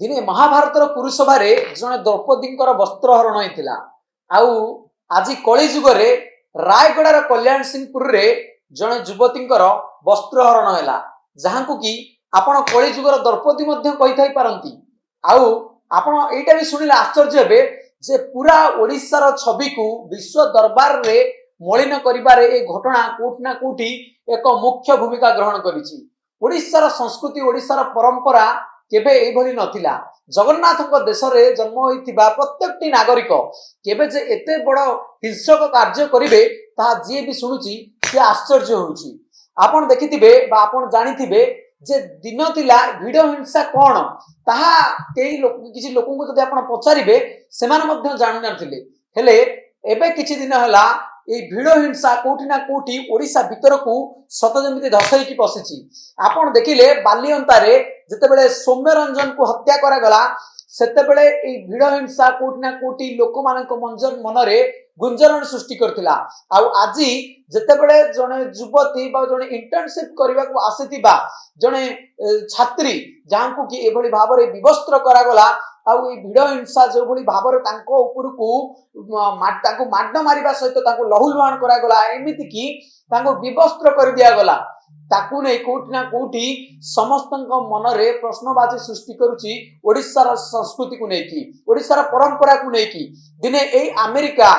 दिने महाभारतर कुरुसभार जड़े द्रौपदी वस्त्रहरण होता आउ आज कली जुगरे रायगड़ार कल्याण सिंहपुर रे जड़े युवती वस्त्रहरण है जहाँ को कि आपण कली जुगर द्रौपदी कही पारती आउ आपण एटा भी शुणिले आश्चर्य हे जे पूरा ओडिशार छवि को विश्व दरबार रे मलिन करिबारे ए घटना कोठी ना कोठी एक मुख्य भूमिका ग्रहण करिछि। ओडिशार संस्कृति ओडिशार परंपरा केबे एभली नथिला। जगन्नाथ देश रे जन्म होइथिबा प्रत्येकटी नागरिक केबे जे एते बड़ हिंसक कार्य करिवे ता जे भी सुनुछि से आश्चर्य होउछि। आपण देखिथिबे बा आपण जानिथिबे जे दिन थिला भिडियो हिंसा कौन ताहा केही लोक किछि लोकंको जदि आपण पचारिबे सेमान मध्य जानि नथिले हेले एबे किछि दिन हला ए भिडियो हिंसा कोठी ना कोठी ओडिसा भीतर को सत जमिति धसई की पसिछि। आपण देखिले बालियंता रे जेतेबेले सौम्य रंजन को हत्या करा गला सेतेबेले ए भिडियो हिंसा कोठी ना कोठी लोक मानक मनरे गुंजरण सृष्टि करथिला। आउ आजी जेतेबेले जने युवती बा जने इंटर्नशिप करबा को आसीतिबा जने छात्री जहाँ को कि एभली भाबरे विवस्त्र करा गला आउ ए भिडियो हिंसा जो भली भाबरे तांको उपरकू तांको माड मारिबा सहित तांको लहुलुहान करा गला एमिति कि तांको विवस्त्र कर दिया गला ताकू नै कोठी ना कोठी समस्तଙ୍କ मनरे प्रश्नबाजी सृष्टि करूची ओडिशार संस्कृति को नै कि ओडिशार परंपरा को नै कि दिने ए अमेरिका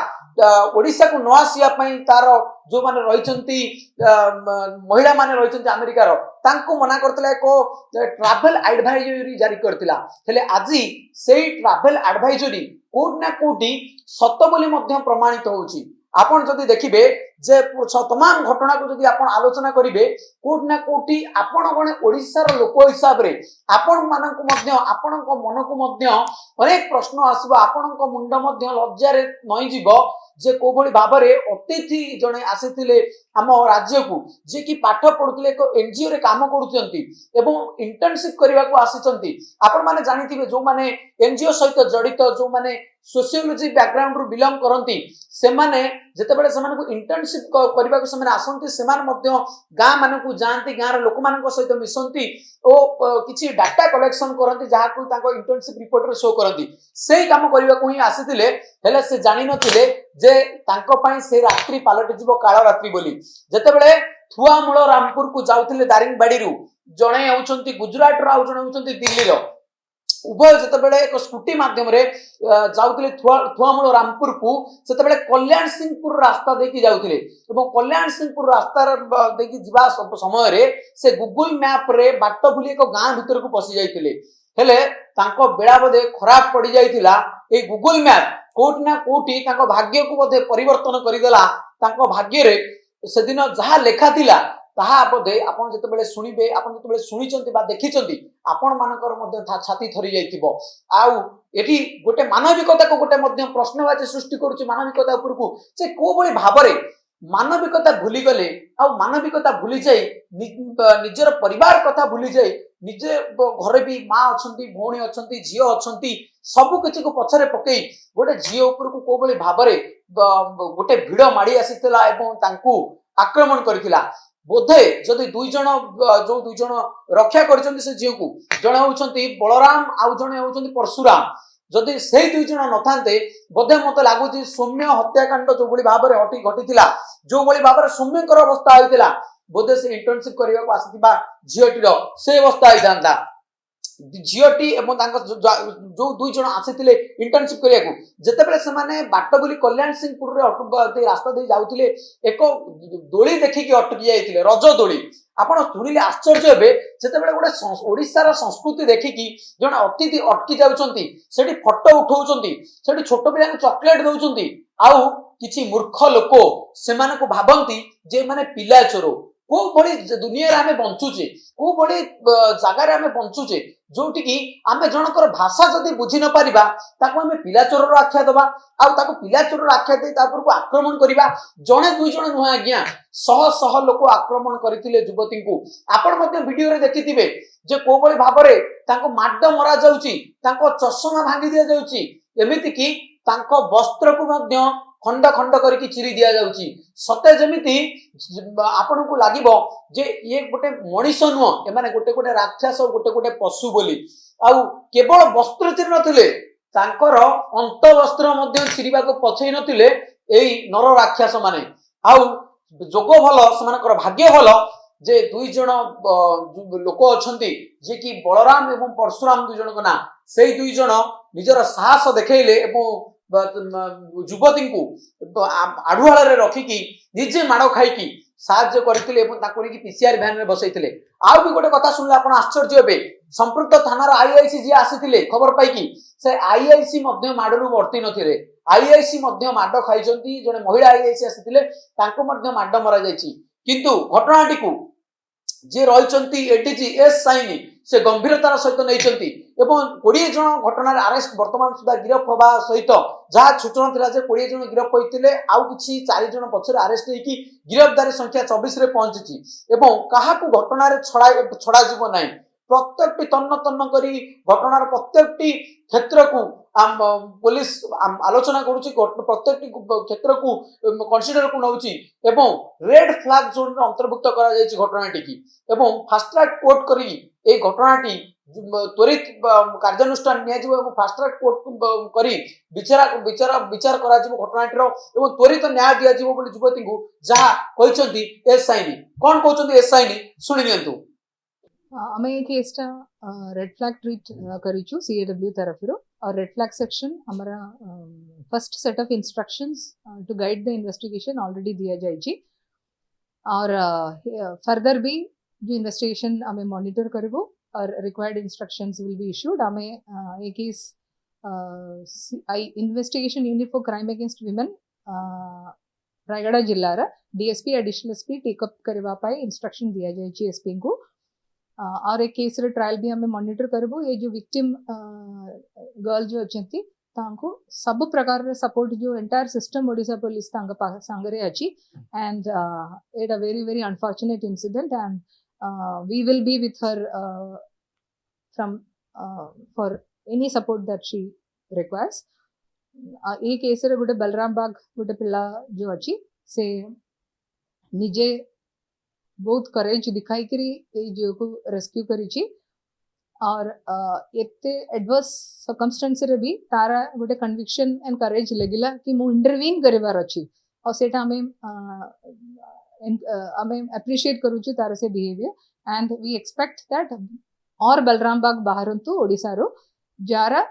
ओडिशा को न आसिया पई तार जो माने रहिचंती महिला माने रहिचंती अमेरिका रो तांको मना करतला एको ट्रैवल एडवाइजरी जारी करतिला हेले आजी सेही ट्रैवल एडवाइजरी कोड ना कोटी सत्य बोली मध्य प्रमाणित होउची। आपण जदि देखिबे जे तमाम घटना को जदि आपण आलोचना करिवे कोड ना कोटी आपण गणे ओडिसा रो लोक हिसाब रे आपण मानक मध्य आपणक मन को मध्य अनेक प्रश्न आसीबो आपणक मुंड मध्य लज्जा रे नई जीवो जे को भली भाबरे अतिथि जने आसीथिले आम राज्य को जे कि पाठ पढुथिले एक एनजीओ रे काम करूचंती एवं इंटर्नशिप करबा को आसीचंती। आपण माने जानिथिबे जो माने एनजीओ सहित जड़ित जो माने सोशियोलॉजी बैकग्राउंड रु बिलोंग करंती से माने जेतेबेले सेमान को इंटर्नशिप करबा को सेमान आसंती सेमान मध्य गां मान को जानती गां रो लोक मान को सहित मिसंती ओ किछि डाटा कलेक्शन करंती जहा को तांको इंटर्नशिप रिपोर्ट रे शो करंती सेही काम करबा को ही आसीथिले हेले से जानि नथिले जे तांको पई से रात्रि पालट जीवो काल रात्रि बोली जेतेबेले थुआमूल रामपुर को जाउथिले दारिंगबाड़ी रु जणे होउचंती गुजरात रो आ जणे होउचंती दिल्ली रो उभय जेतेबेले एक स्कूटी माध्यम रे जाउथिले थुआमूल रामपुर को सेतेबेले कल्याण सिंहपुर रास्ता देखि जाउथिले एवं कल्याण सिंहपुर रास्ता देखि जिबा समय रे से गूगल मैप रे बाट भूली एक गां भीतर को पसि जाइथिले हेले तांको बेड़ा बोधे खराब पड़ी जाइथिला ए गूगल मैप कोठी ना कोठी तांको भाग्य को बोधे परिवर्तन करिदेला तांको भाग्य रे से दिन जहा लेखा थिला ताहा बोधे आपण जेतेबेले सुनिबे आपण जेतेबेले सुनिचंती बा देखिचंती आपण मानकर मध्य छाती थरी जाइथिबो आउ एठी गोटे मानविकता को गोटे मध्य प्रश्नवाची सृष्टि करूची मानविकता ऊपर को जे को बळी भाबरे मानविकता भूली गले आ मानविकता भूली जाई निजर परिवार कथा भूली जाई निजे घरे भी माँ अछंती भौणी अछंती झियो अछंती सब किछि को पछरे पकई गोटे झियो ऊपर को को बळी भाबरे गोटे भिड़ माडी आसीतला एवं तांकू आक्रमण करथिला बोधे जदि दुई जन जो दुई जन रक्षा करछंती से झियो को जणे होउछंती बलराम आउ जणे होउछंती परशुराम जदि से दुई जन नथांते बोधे मते लागुची सौम्य हत्याकांड जो बळी भाबरे हटी घटिथिला जो बळी भाबरे सौम्यकर अवस्था होइतिला बोधे से इंटर्नशिप करबा को आसीतिबा झियोटीर से अवस्था होइतांता झियोटी एवं तांको जो दुई जन आसीतिले इंटर्नशिप करिया को जेतेबेले से माने बाट बोली कल्याण सिंहपुर रे रास्ता दे जाउतिले एक दोली देखि कि अटकी जाइतिले रज दोली आपण सुनिले आश्चर्य हेबे जेतेबेले गोटे ओडिसा रा संस्कृति देखि कि जण अतिथि अटकी जाउचंती सेठी फोटो उठाउचंती सेठी छोट पिला को चॉकलेट दउचंती आउ किछि मूर्ख लोक सेमान को भाबंती जे माने पिला चोरो को बड़ी दुनिया रे हमें बंचुचे को बड़ी जगह रे हमें बंचुचे जोटी की आमे जनकर भाषा जदि बुझी न परिबा ताको हमें पिला चोरर आख्या दबा आउ ताको पिला चोरर आख्या दे तापर को आक्रमण करिबा जणे दुई जण नुह आज्ञा सह सह लोक आक्रमण करथिले युवती को आपण मध्ये वीडियो रे देखिथिबे जे को बळी भाबरे ताको माड मरा जाउची ताको चश्मा भांगी दिया जाउची एमिति की ताको वस्त्र को मध्ये खंड खंड करके चिरी दिया जाउची सते जेमिति आपन को लागिबो जे ये गोटे मनीष नुह एमाने गोटे गोटे राक्षस गोटे गोटे पशु बोली आउ केवल वस्त्र चिर नथिले तांकर अंत वस्त्र मध्य चिरिबा को पछै नथिले एई नर राक्षस माने आउ जोग भल सेमानकर भाग्य भल जे दुई जन लोक अछंती जे कि बलराम एवं परशुराम दुई जन ना सेई दुई जन निजर साहस देखैले एवं युवती को आड़ुआल रखिकी निजे माड़ खाई साहाଯ୍य करथिले एवं ताको नेकी पीसीआर भ्यान रे बसैथिले आउ भी गोटे कथा सुनले आपण आश्चर्य हेबे संपृक्त थानार आईआईसी जी आसीथिले खबर पाइकी से आईआईसी मध्ये माडरू वर्ती नथिले आईआईसी मध्ये माड खाइचंती जने महिला आईआईसी आसीथिले तांको मध्ये माड मरा जायछि किंतु घटनाटी को जे रहिचंती एडीजी एस साइनी से गंभीरतार सहित नैचंती एवं 20 जन घटनार अरेस्ट वर्तमान सुधा गिरफ होबा सहित जहा सूचना थिला जे 20 जन गिरफ होइतिले आउ किछि 4 जन पछरे अरेस्ट हेकी गिरफ्तारी संख्या 24 रे पहुंचीची एवं काहाकू घटनार छड़ा जीव नाही प्रत्येकटी तन्न तन्न करी घटनार प्रत्येकटी क्षेत्र को पुलिस आलोचना करूची प्रत्येकटी क्षेत्र को कंसीडर को नउची एवं रेड फ्लैग जोन रे अंतर्भुक्त करा जायछि घटनाटी की एवं फास्ट ट्रैक कोर्ट करी ए घटनाटी त्वरित कार्यानुष्ठान निया जिवो एवं फास्ट ट्रैक कोर्ट करी विचार करा जिवो घटनाटीरो एवं त्वरित न्याय दिया जिवो बोली युवती को जहा कहिसंती एसआईनी कोन कहउचंती एसआईनी सुनि नियंतु आमे ए केसटा रेड फ्लैग ट्रीट करिछु सीएडब्ल्यू तरफरो और रेड फ्लैग सेक्शन हमारा first set of instructions to guide the investigation already दिया जायछि और फर्दर भी जो इन्वेस्टिगेशन हमें मॉनिटर करबो और required instructions will be issued हमें a case investigation unit for crime against women Rayagada जिल्लार डीएसपी एडिशनल एसपी टेकअप करबा पाई इंस्ट्रक्शन दिया जायछि एसपी को और एक केस रे ट्रायल भी हमें मॉनिटर करबो ये जो विक्टिम गर्ल जो अछंती तांको सब प्रकार रे सपोर्ट जो एंटायर सिस्टम ओडिशा पुलिस तांका संगरे अछि and it a very very unfortunate incident and we will be with her from for any support that she requires ये केस रे गोटे बलराम बाग गोटे पिल्ला जो अछि से निजे बहुत करेज दिखाई करी जो को रेस्क्यू करी और एते एडवर्स सर्कमस्टेंस रे भी तारा गोटे कन्विक्शन एंड करेज लगिला कि मु इंटरवीन करिवार अछि और सेटा हमें एप्रिशिएट करूछु तारा से behaviour and we expect that और बलराम बाग बाहरंतु ओडिसा रो जारा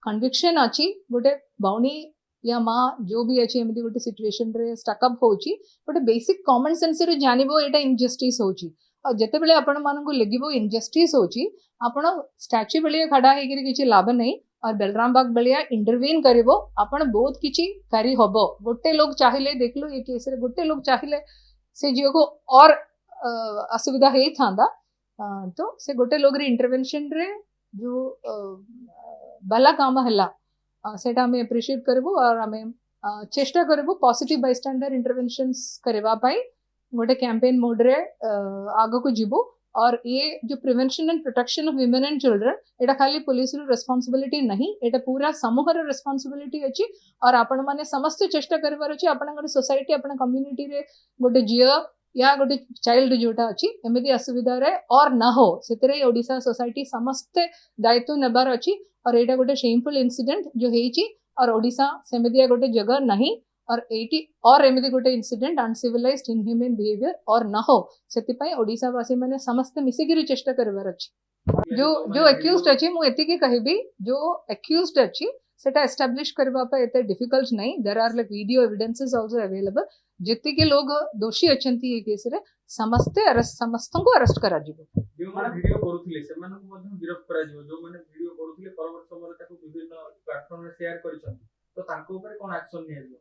कन्विक्शन अछि गोटे बाउनी या माँ जो भी अच्छी एमती गोटे सिचुएशन रे स्टकअप होची गोटे बेसिक कॉमन सेंस रे जानिबो एटा इनजस्टिस होची और जते बेले आपण मानन को लगिबो इनजस्टिस होची आपण स्टैच्यू बेले खड़ा हे कि किछि लाभ नहीं और बलराम बाग बेलिया इंटरवीन करिवो आपण बहुत किछि करी होबो गोटे लोग चाहिले देखलो ये केस रे गोटे लोग चाहिले से जियो को और असुविधा हे थांदा तो से गोटे लोग रे इंटरवेंशन रे जो भला काम हला सेटा हमें एप्रिशिएट करबो और हमें चेष्टा करबो पॉजिटिव बायस्टैंडर इंटरवेंशंस करबा पाई गोटे कैंपेन मोड रे आगो को जीवो और ये जो prevention and protection of women and children एटा खाली पुलिस रो रिस्पांसिबिलिटी नहीं एटा पूरा समूह रो रिस्पांसिबिलिटी अछि और आपण माने समस्त चेष्टा करबार अछि आपण सोसाइटी आपण कम्युनिटी रे गोटे जियो या गोटे चाइल्ड जोटा अछि एमिति असुविधा रे और न हो सेतरे ओडिसा सोसाइटी समस्त दायित्व नेबार अछि और एटा गोटे शेमफुल इंसिडेंट जो हेची और ओडिसा सेमिदिया गोटे जगह नहीं और एटी और एमिति गोटे इंसिडेंट अनसिविलाइज्ड इनह्यूमन बिहेवियर और न हो सेति पई ओडिसा वासी माने समस्त मिसी गिरी चेष्टा करबार अछि जो एक्यूज्ड अछि मु एति के कहबी जो एक्यूज्ड अछि सेटा एस्टैब्लिश करबा पे एते डिफिकल्ट नहीं there are like video evidences also available जति के लोग दोषी अछंती ए केस रे समस्त को अरेस्ट करा जिवो जो माने वीडियो करूथिले सेमान को मध्यम गिरफ्त करा जिवो जो माने वीडियो करूथिले परवर्त समय ताको विभिन्न प्लेटफॉर्म रे शेयर करिसन तो तांको ऊपर कोन एक्शन निया जिवो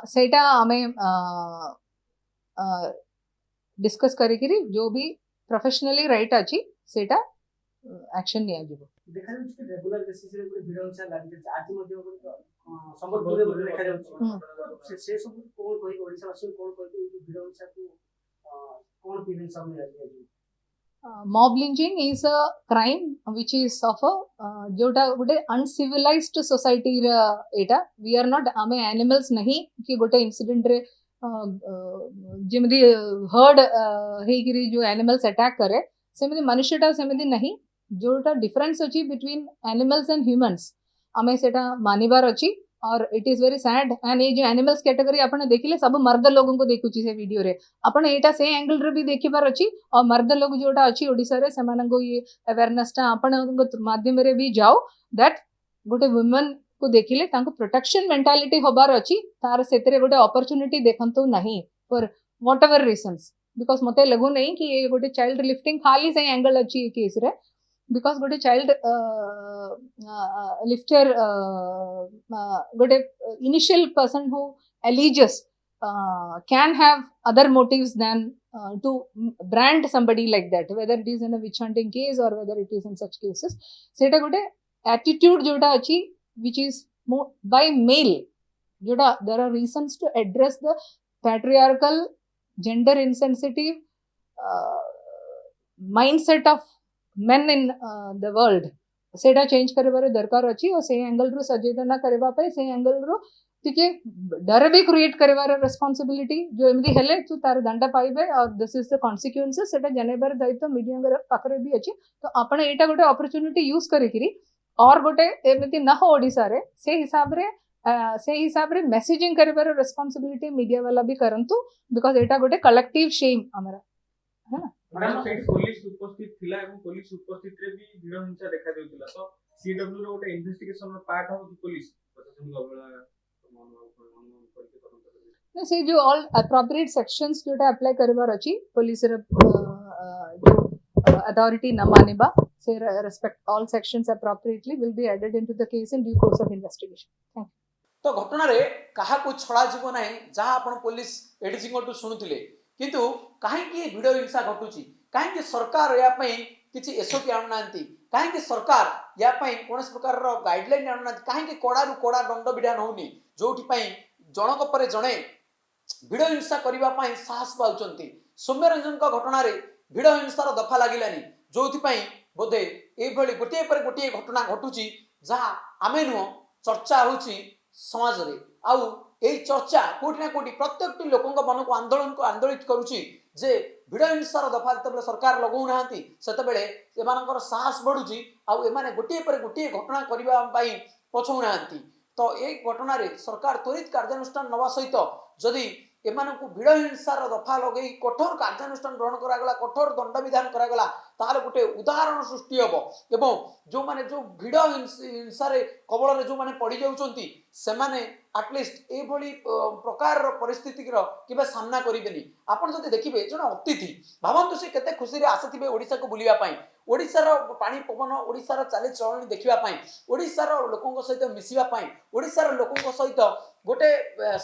सेटा हमें डिस्कस करी जो भी प्रोफेशनली राइट अछि सेटा एक्शन निया जिवो देखा जाउछ कि रेगुलर बेसिस रे भिडंसा लागि आज मध्ये संबलपुर रे देखा जाउछ से सब कोन कहि ओडिसा वासी कोन कहि भिडंसा को कोन फीलिंग सब मिला दिया mob lynching is a crime which is of a जोटा गोटे uncivilized society रा एटा we are not आमे animals नहीं कि गोटे incident रे जेमदी herd हेगिरी जो animals attack करे सेमदी मनुष्यटा सेमदी नहीं जोटा difference अछि between animals and humans आमे सेटा मानिबार अछि और it is very sad and ये जो एनिमल्स कैटेगरी आपने देखिले सब मर्द लोगों को देखुची से वीडियो रे आपने एटा से एंगल रे भी देखिबार अछि और मर्द लोग जोटा अछि ओडिसा रे सेमानंगो ये अवेयरनेस ता आपन माध्यम रे भी जाओ दैट गोटे वुमेन को देखिले तांको प्रोटेक्शन मेंटालिटी होबार अछि तार सेतरे गोटे अपॉर्चुनिटी देखंतु नहीं फॉर व्हाटएवर रीजंस बिकॉज़ मते लगु नहीं कि ये गोटे चाइल्ड लिफ्टिंग खाली से एंगल अछि केस रे because गोटे चाइल्ड लिफ्टर गोटे initial person who alleges can have other motives than to brand somebody like that whether it is in a witch hunting case or whether it is in such cases सेटा गोटे attitude जोटा अछि which is by male जोटा there are reasons to address the patriarchal gender insensitive mindset of men in the world सेटा change करबार दरकार अछि और से एंगल रो सचेतना करबा पे से एंगल रो टिके डर भी क्रिएट करबार रिस्पांसिबिलिटी जो एमदी हेले तू तार दंड पाइबे और दिस इज द कॉन्सिक्वेंसेस सेटा जनेबार दायित्व मीडिया पाखरे भी अछि तो आपण एटा गोटे अपॉर्चुनिटी यूज करिकरी और गोटे एमती न हो ओडिसा रे से हिसाब रे मेसेजिंग करबार रिस्पांसिबिलिटी मीडिया वाला भी करंतु बिकॉज़ एटा गोटे कलेक्टिव शेम हमरा है ना पुलिस उपस्थित थिला एवं पुलिस उपस्थित रे भी भिड़ हिंसा देखा देउतिला तो सीडब्ल्यू रो गोटे इन्वेस्टिगेशन रो पार्ट हो कि पुलिस प्रशासन गबला ना से जो ऑल अप्रोप्रिएट सेक्शंस जोटा अप्लाई करबार अछि पुलिस रे जो अथॉरिटी न मानेबा से respect all sections appropriately will be added into the case in due course of investigation thank you तो घटना रे कहा को छड़ा जीव नाही जहां आपण पुलिस एडीसी कोटू सुनुतिले किंतु काहे की भिडियो हिंसा घटुची काहे की सरकार या पई किछि एसओपी आनुनांती काहे की सरकार या पई कोनस प्रकार रो गाइडलाइन आनुनांती काहे की कोडा रु कोडा दंड विधान होनी जोठी पई जनक परे जणे भिडियो हिंसा करबा पई साहस पाउचंती सौम्यरंजन को घटना रे भिडियो हिंसा रो दफा लागिलानी जोठी पई बोधे ए भली गोटे पर गोटे घटना घटुची जहा आमे नु चर्चा होची समाज रे आउ एई चर्चा कोठी ना कोठी प्रत्येक लोकन मन को आंदोलित करूची जे भिडियो हिंसार दफा जब सरकार लगौ नांती सेते बेले एमानकर साहस बढ़ुची आउ एमाने गोटे पर गोटे घटना करबा पई पछौ नांती तो ए घटना रे सरकार त्वरित कार्यानुष्ठान नवा सहित जदि एमानकु भिडियो हिंसार दफा लगई कठोर कार्यानुष्ठान ग्रहण करागला कठोर दंड विधान करागला ताले गोटे उदाहरण सृष्टि हबो एवं जो माने जो भिडियो हिंसा रे कबल रे जो माने पड़ी जाउचंती से माने एटलिस्ट ए भली प्रकार परिस्थिति रो किबा सामना करिबेनी आपण जदि देखिबे जण अतिथि भावंतु से केते खुशी रे आसीथिबे ओडिसा को बुलिबा पई ओडिसा रो पानी पवन ओडिसा रो चाली चलनी देखिबा पई ओडिसा रो लोकन सहित मिसिबा पई ओडिसा रो लोकन सहित गोटे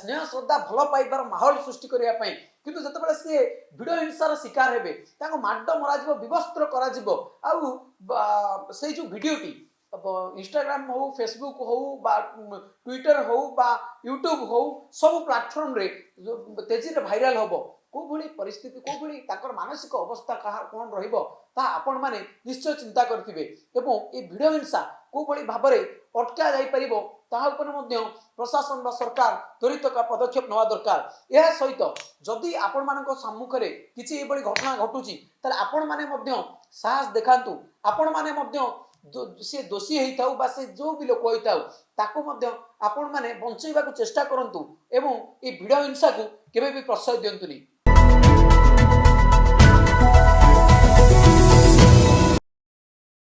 स्नेह श्रद्धा भल पाइबार माहौल सृष्टि करिया पई किंतु जते बेले से भिडियो हिंसार शिकार हेबे ताको माड्ड मरा जिवो विवस्त्र करा जिवो आउ से जो वीडियोटी इंस्टाग्राम हो फेसबुक हो बा ट्विटर हो बा यूट्यूब हो सब प्लेटफॉर्म रे तेजी रे वायरल होबो को भली परिस्थिति को भली ताकर मानसिक अवस्था कहा कोन रहिबो ता आपण माने निश्चय चिंता करथिबे एवं ए भिडियो हिंसा को भली भाबरे अटका जाई परिबो ता ऊपर मध्ये प्रशासन बा सरकार त्वरित का पदक्षेप नवा दरकार एहा सहित जदि आपण मानको सम्मुखरे किछि ए भली घटना घटुची तले आपण माने मध्ये साहस देखांतु आपण माने मध्ये से दोषी हेइताउ बा से जो भी लोक होइताउ ताको मध्ये आपण माने बंचैबा को चेष्टा करंतु एवं ए भिडियो हिंसा को केबे भी प्रश्रय दियंतुनी।